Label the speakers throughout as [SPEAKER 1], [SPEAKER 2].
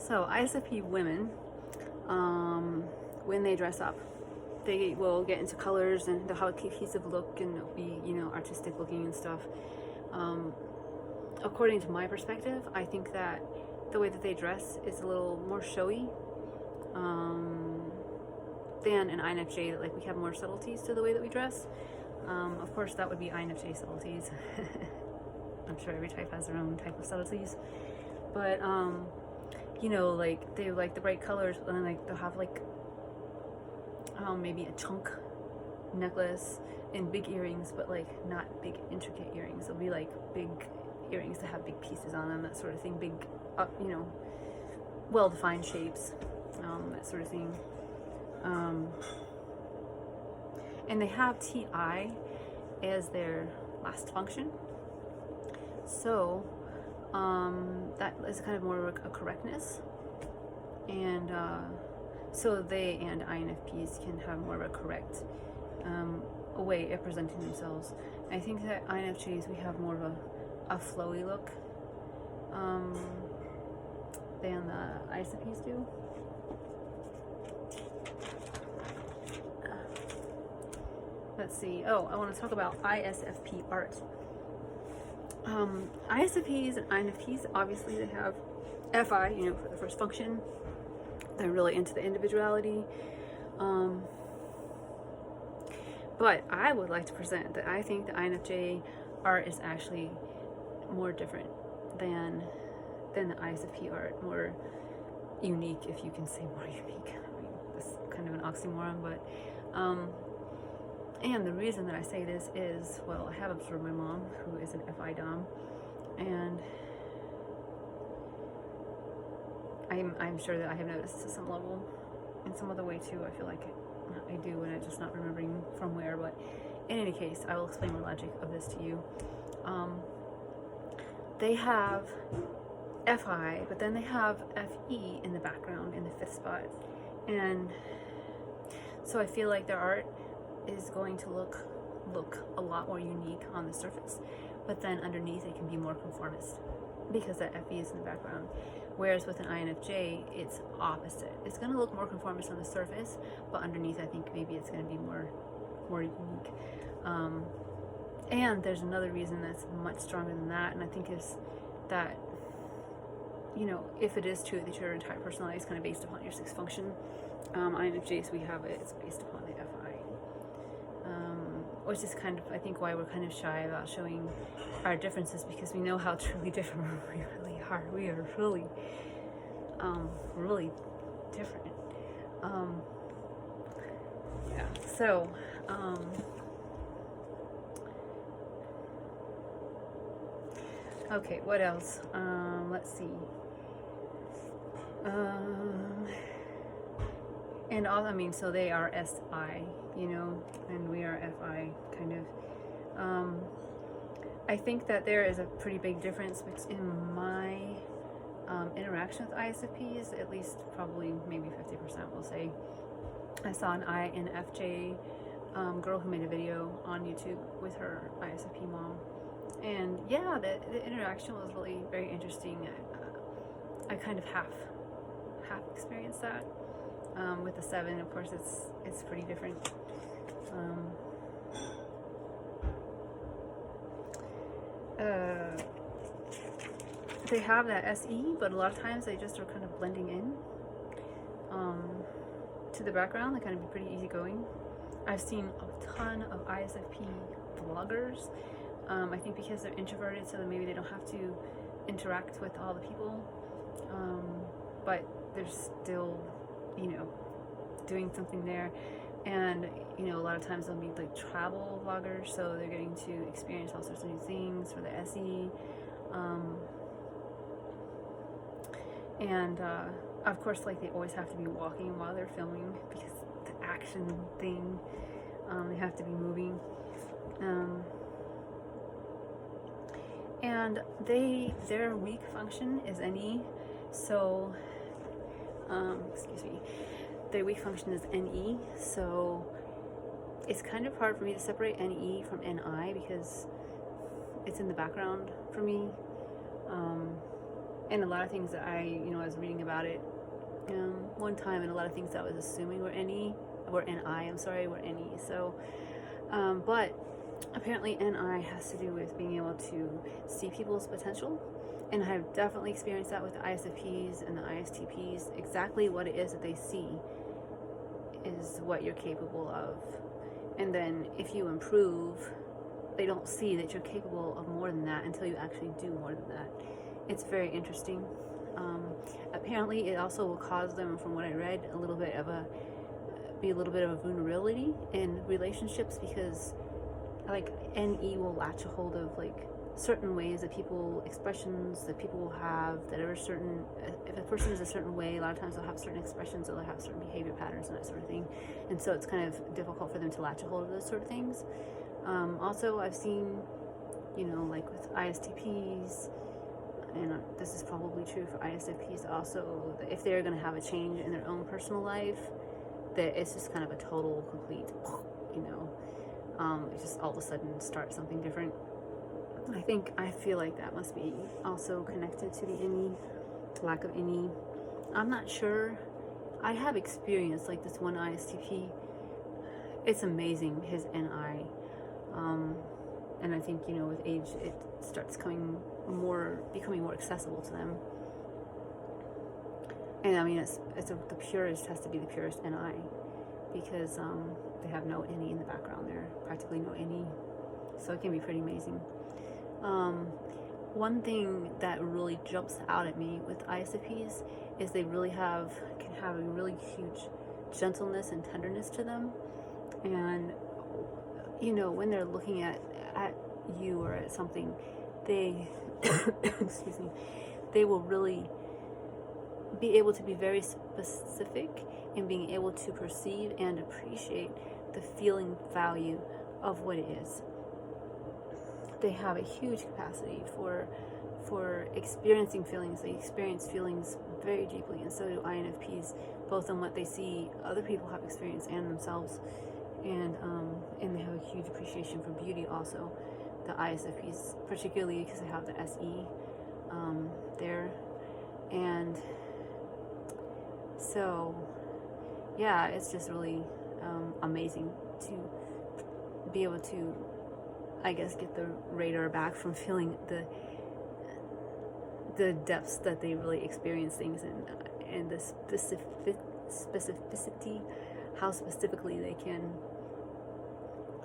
[SPEAKER 1] So ISFP women, when they dress up, they will get into colors and they'll have a cohesive look and it'll be, you know, artistic looking and stuff. According to my perspective, I think that the way that they dress is a little more showy than an INFJ. Like, we have more subtleties to the way that we dress. Of course, that would be INFJ subtleties. I'm sure every type has their own type of subtleties, but you know, like they like the bright colors, and like they'll have like maybe a chunk necklace and big earrings, but like not big intricate earrings. They'll be like big earrings that have big pieces on them, that sort of thing. Big, you know, well-defined shapes, that sort of thing. And they have TI as their last function. So that is kind of more of a correctness. And so they and INFPs can have more of a correct way of presenting themselves. I think that INFJs, we have more of a flowy look than the ISFPs do. Let's see. Oh, I want to talk about ISFP art. ISFPs and INFPs, obviously they have FI, you know, for the first function. They're really into the individuality. But I would like to present that I think the INFJ art is actually more different than the ISFP art, more unique, if you can say more unique. I mean, that's kind of an oxymoron, but and the reason that I say this is, well, I have observed my mom, who is an FI Dom, and I'm sure that I have noticed to some level, in some other way too. I feel like I do, and I'm just not remembering from where. But in any case, I will explain the logic of this to you. They have FI, but then they have FE in the background, in the fifth spot, and so I feel like their art is going to look a lot more unique on the surface, but then underneath it can be more conformist because that FE is in the background. Whereas with an INFJ, it's opposite. It's going to look more conformist on the surface, but underneath I think maybe it's going to be more unique. And there's another reason that's much stronger than that, and I think is that, you know, if it is true that your entire personality is kind of based upon your sixth function, INFJs, we have it, it's based upon the FI. Which is kind of, I think, why we're kind of shy about showing our differences, because we know how truly different we really are. We are really, really different. Yeah, so, okay, what else? Let's see. And all, I mean, so they are SI, you know, and we are FI, kind of. I think that there is a pretty big difference in my interaction with ISFPs, at least probably maybe 50%, we'll say. I saw an INFJ girl who made a video on YouTube with her ISFP mom. And yeah, the interaction was really very interesting. I kind of half experienced that. With the 7, of course, it's pretty different. They have that SE, but a lot of times they just are kind of blending in to the background. They kind of be pretty easygoing. I've seen a ton of ISFP vloggers. I think because they're introverted, so that maybe they don't have to interact with all the people, but they're still, you know, doing something there. And you know, a lot of times they'll be like travel vloggers, so they're getting to experience all sorts of new things for the SE. And of course, like, they always have to be walking while they're filming because the action thing, they have to be moving. And their weak function is NE, so excuse me, their weak function is NE, so it's kind of hard for me to separate NE from NI because it's in the background for me. and a lot of things that I was reading about it one time, and a lot of things that I was assuming were NI, were NI. So, but apparently NI has to do with being able to see people's potential, and I've definitely experienced that with the ISFPs and the ISTPs. Exactly what it is that they see is what you're capable of, and then if you improve, they don't see that you're capable of more than that until you actually do more than that. It's very interesting. Apparently it also will cause them, from what I read, a little bit of a vulnerability in relationships, because like NE will latch a hold of like certain ways that expressions that people will have that are certain. If a person is a certain way, a lot of times they'll have certain expressions, or they'll have certain behavior patterns and that sort of thing, and so it's kind of difficult for them to latch a hold of those sort of things. Also, I've seen, like with ISTPs, and this is probably true for ISFPs also, that if they're going to have a change in their own personal life, that it's just kind of a total, complete, it just all of a sudden starts something different. I feel like that must be also connected to the NE, lack of NE. I'm not sure. I have experienced like this one ISTP. It's amazing, his NI. And I think, with age, it starts becoming more accessible to them. And I mean, the purest has to be the purest NI, because they have no NE in the background there, practically no NE. So it can be pretty amazing. One thing that really jumps out at me with ISFPs is they really can have a really huge gentleness and tenderness to them. And, when they're looking at you or at something, they, excuse me, they will really be able to be very specific in being able to perceive and appreciate the feeling value of what it is. They have a huge capacity for experiencing feelings. They experience feelings very deeply, and so do INFPs, both in what they see other people have experienced and themselves. And they have a huge appreciation for beauty also. The ISFPs, particularly because they have the SE there. And so, yeah, it's just really amazing to be able to, I guess, get the radar back from feeling the depths that they really experience things in, and the specificity, how specifically they can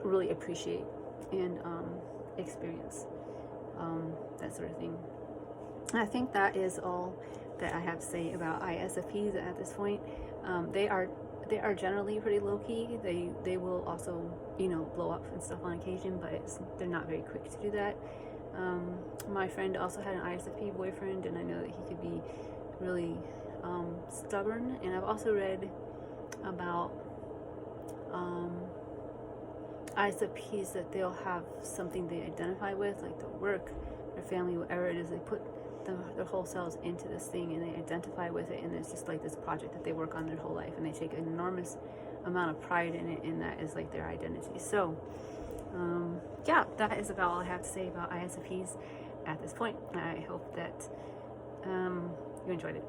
[SPEAKER 1] really appreciate and experience that sort of thing. And I think that is all that I have to say about ISFPs at this point. They are generally pretty low-key. They will also, blow up and stuff on occasion, but they're not very quick to do that. My friend also had an ISFP boyfriend, and I know that he could be really stubborn. And I've also read about ISFPs that they'll have something they identify with, like their work, their family, whatever it is. They put their whole selves into this thing, and they identify with it, and it's just like this project that they work on their whole life, and they take an enormous amount of pride in it, and that is like their identity. So yeah, that is about all I have to say about ISFPs at this point. I hope that you enjoyed it.